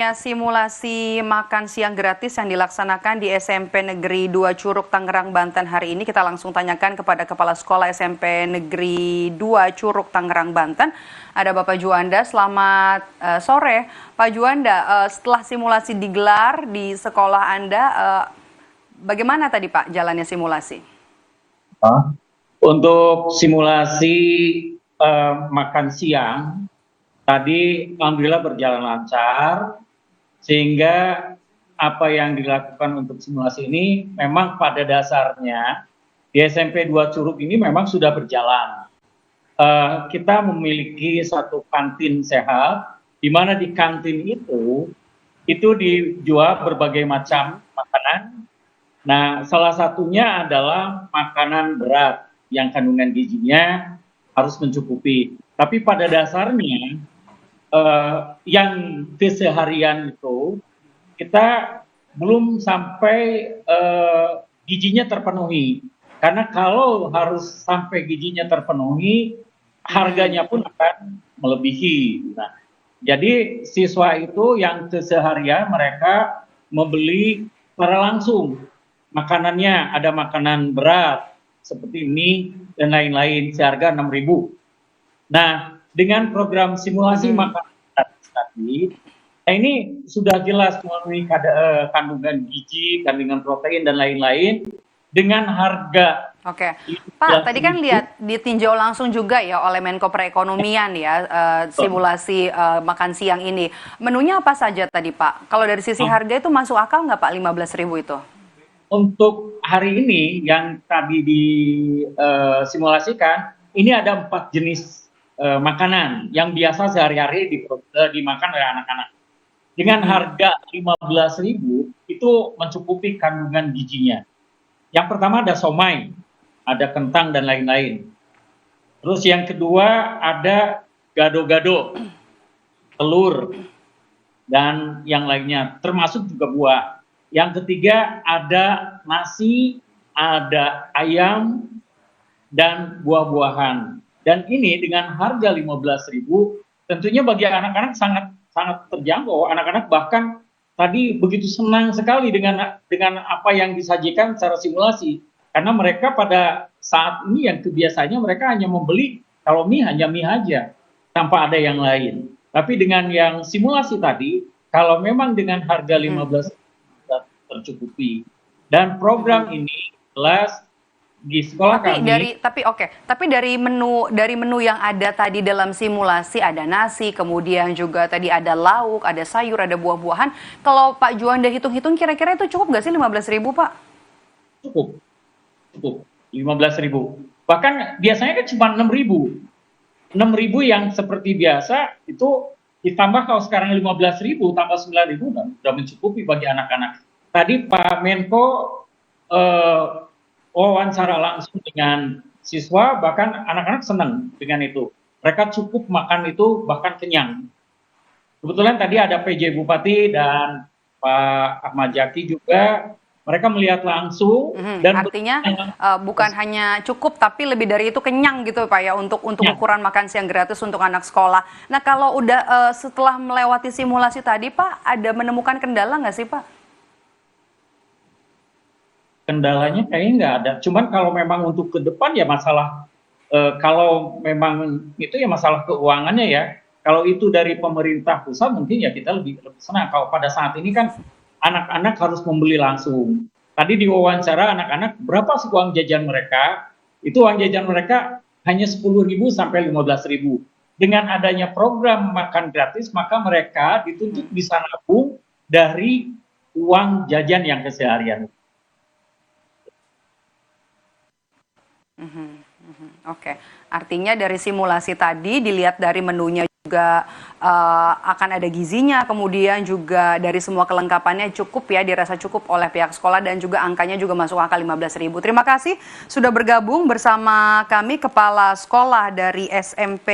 Simulasi makan siang gratis yang dilaksanakan di SMP Negeri 2 Curug Tangerang, Banten hari ini kita langsung tanyakan kepada Kepala Sekolah SMP Negeri 2 Curug Tangerang, Banten. Ada Bapak Juanda, selamat sore. Pak Juanda, setelah simulasi digelar di sekolah Anda, bagaimana tadi Pak jalannya simulasi? Untuk simulasi makan siang, tadi alhamdulillah berjalan lancar, sehingga apa yang dilakukan untuk simulasi ini memang pada dasarnya di SMP 2 Curug ini memang sudah berjalan. Kita memiliki satu kantin sehat, di mana di kantin itu dijual berbagai macam makanan. Nah, salah satunya adalah makanan berat yang kandungan gizinya harus mencukupi. Tapi pada dasarnya yang keseharian itu kita belum sampai gizinya terpenuhi, karena kalau harus sampai gizinya terpenuhi harganya pun akan melebihi. Nah, jadi siswa itu yang keseharian mereka membeli secara langsung makanannya, ada makanan berat seperti mie dan lain-lain seharga 6.000. Nah, dengan program simulasi makanan tadi, ini sudah jelas memenuhi kandungan gizi, kandungan protein dan lain-lain dengan harga. Oke, Pak, tadi kan lihat ditinjau langsung juga ya oleh Menko Perekonomian ya, simulasi makan siang ini. Menunya apa saja tadi Pak? Kalau dari sisi harga itu masuk akal nggak Pak 15.000 itu? Untuk hari ini yang tadi disimulasikan, ini ada 4 jenis makanan yang biasa sehari-hari dimakan oleh anak-anak. Dengan harga 15.000 itu mencukupi kandungan gizinya. Yang pertama ada somai, ada kentang dan lain-lain. Terus yang kedua ada gado-gado, telur, dan yang lainnya, termasuk juga buah. Yang ketiga ada nasi, ada ayam, dan buah-buahan. Dan ini dengan harga 15.000 tentunya bagi anak-anak sangat terjangkau. Anak-anak bahkan tadi begitu senang sekali dengan apa yang disajikan secara simulasi, karena mereka pada saat ini yang kebiasaannya mereka hanya membeli, kalau mie hanya mie aja tanpa ada yang lain. Tapi dengan yang simulasi tadi, kalau memang dengan harga 15.000 tercukupi, dan program ini jelas di sekolah kami. Tapi dari menu yang ada tadi dalam simulasi ada nasi, kemudian juga tadi ada lauk, ada sayur, ada buah-buahan. Kalau Pak Juanda hitung-hitung kira-kira itu cukup nggak sih 15.000 Pak? Cukup 15.000. Bahkan biasanya kan cuma 6.000. 6.000 yang seperti biasa itu ditambah kalau sekarang 15.000 tambah 9.000 sudah mencukupi bagi anak-anak. Tadi Pak Menko wawancara langsung dengan siswa, bahkan anak-anak senang dengan itu. Mereka cukup makan itu bahkan kenyang. Kebetulan tadi ada PJ Bupati dan Pak Ahmad Jaki juga, mereka melihat langsung. Dan artinya bukan hanya cukup tapi lebih dari itu kenyang gitu Pak ya, untuk ukuran makan siang gratis untuk anak sekolah. Nah kalau udah setelah melewati simulasi tadi Pak, ada menemukan kendala nggak sih Pak? Kendalanya kayaknya nggak ada. Cuman kalau memang untuk ke depan ya masalah, kalau memang itu ya masalah keuangannya ya. Kalau itu dari pemerintah pusat mungkin ya kita lebih senang. Kalau pada saat ini kan anak-anak harus membeli langsung. Tadi diwawancara anak-anak berapa sih uang jajan mereka? Itu uang jajan mereka hanya 10.000 sampai 15.000. Dengan adanya program makan gratis, maka mereka dituntut bisa nabung dari uang jajan yang keseharian. Oke, artinya dari simulasi tadi dilihat dari menunya juga akan ada gizinya, kemudian juga dari semua kelengkapannya cukup ya, dirasa cukup oleh pihak sekolah dan juga angkanya juga masuk akal 15.000. Terima kasih sudah bergabung bersama kami Kepala Sekolah dari SMP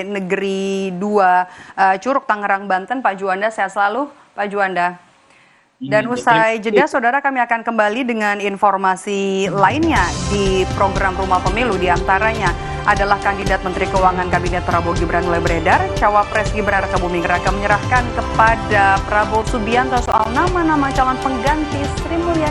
Negeri 2 Curug Tangerang, Banten, Pak Juanda. Sehat selalu Pak Juanda. Dan usai jeda, saudara, kami akan kembali dengan informasi lainnya di program Rumah Pemilu, diantaranya adalah kandidat Menteri Keuangan Kabinet Prabowo Gibran mulai beredar. Cawapres Gibran Rakabuming Raka menyerahkan kepada Prabowo Subianto soal nama-nama calon pengganti Sri Mulyani.